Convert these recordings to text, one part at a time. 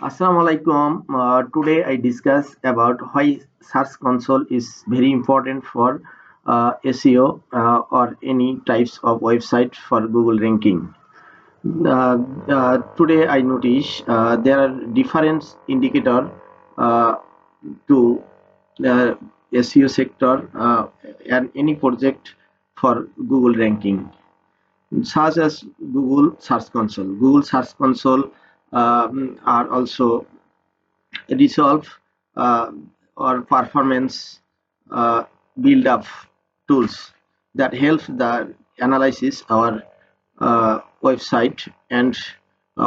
Assalamu alaikum. Today I discuss about why Search Console is very important for SEO or any types of website for Google ranking. Today I notice there are different indicator uh, to the SEO sector and any project for Google ranking, such as Google Search Console. Google Search Console are also resolve uh, or performance uh, build up tools that help the analysis our website, and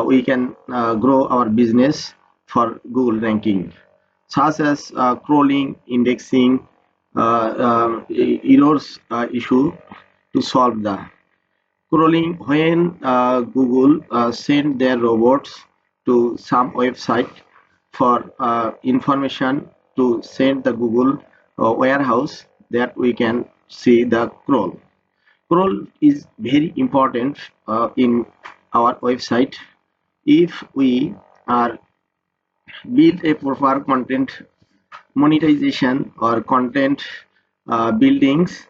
we can grow our business for Google ranking, such as crawling, indexing, errors issue to solve the crawling. When Google send their robots to some website for information to send the Google warehouse, that we can see the crawl. Crawl is very important in our website. If we are build a proper content monetization or content buildings,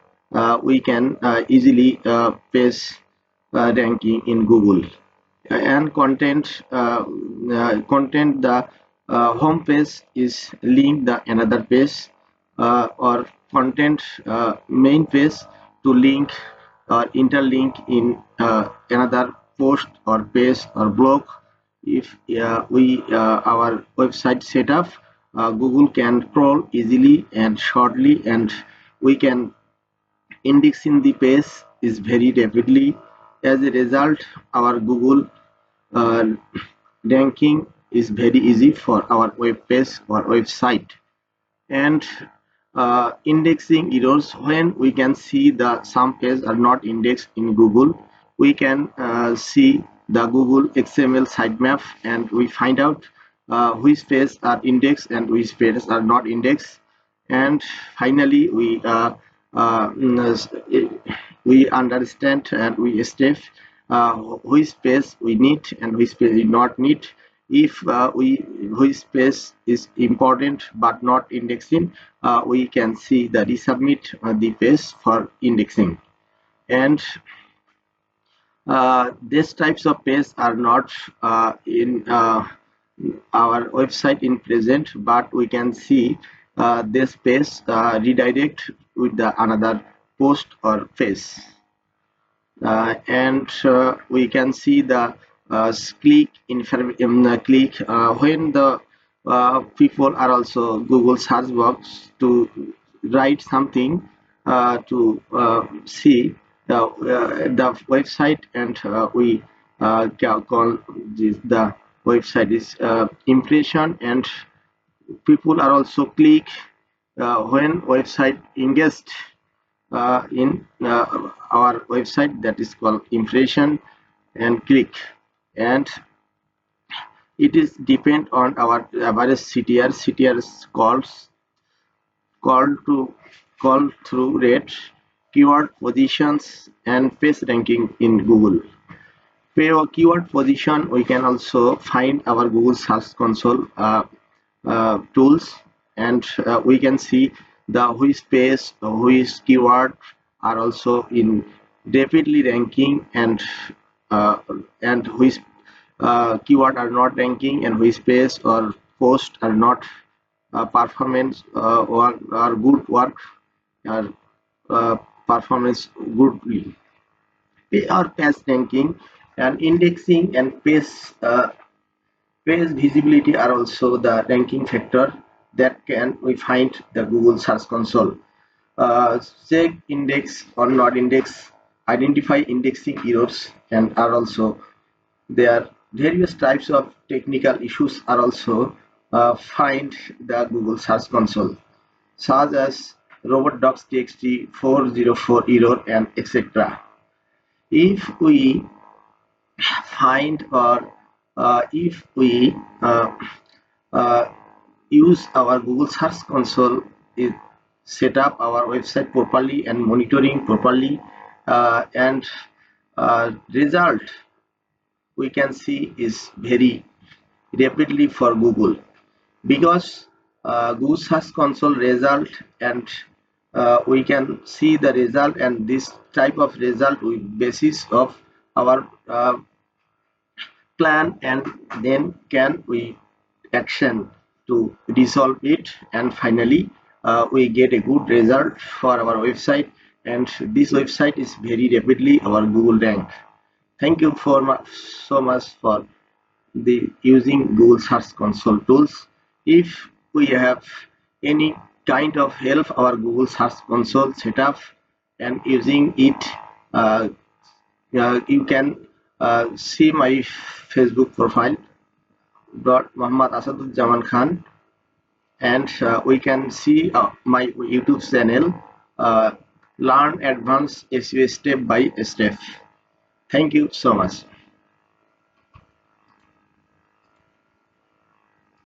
we can easily paste ranking in Google. And content the home page is link the another page, or content main page to link or interlink in another post or page or blog. If we our website setup, Google can crawl easily and shortly, and we can indexing the page is very rapidly. As a result, our Google uh, ranking is very easy for our web page or website. And indexing errors, when we can see the some pages are not indexed in Google, we can see the Google XML sitemap, and we find out which pages are indexed and which pages are not indexed. And finally we understand and we step which page we need and which page we not need. If we which space is important but not indexing, we can see the resubmit the page for indexing. And these types of pages are not in our website in present, but we can see this page redirect with the another post or page. And we can see the click when the people are also Google search box to write something to see the website, and we call the website is impression, and people are also click when website engaged in our website, that is called impression and click. And it is depend on our average CTR calls call to call through rate, keyword positions, and page ranking in Google. For keyword position, we can also find our Google Search Console tools, and we can see the which page, which keyword are also in rapidly ranking, uh, and which keyword are not ranking, and which page or post are not performance or good work or uh, performance goodly. Or page ranking and indexing and page visibility are also the ranking factor that can we find the Google Search Console. Check index or not index, identify indexing errors, and are also there. Various types of technical issues are also find the Google Search Console, such as robot docs txt 404 error and etc. If we find or if we uh, use our Google Search Console, is set up our website properly and monitoring properly, and result we can see is very rapidly for Google, because Google Search Console result, and we can see the result, and this type of result with basis of our plan, and then can we action to resolve it, and finally we get a good result for our website, and this website is very rapidly our Google rank. Thank you for so much for the using Google Search Console tools. If we have any kind of help our Google Search Console setup and using it, uh, you can see my Facebook profile Muhammad Asaduzzaman Khan, and we can see my YouTube channel, uh, Learn Advanced SEO Step by Step. Thank you so much.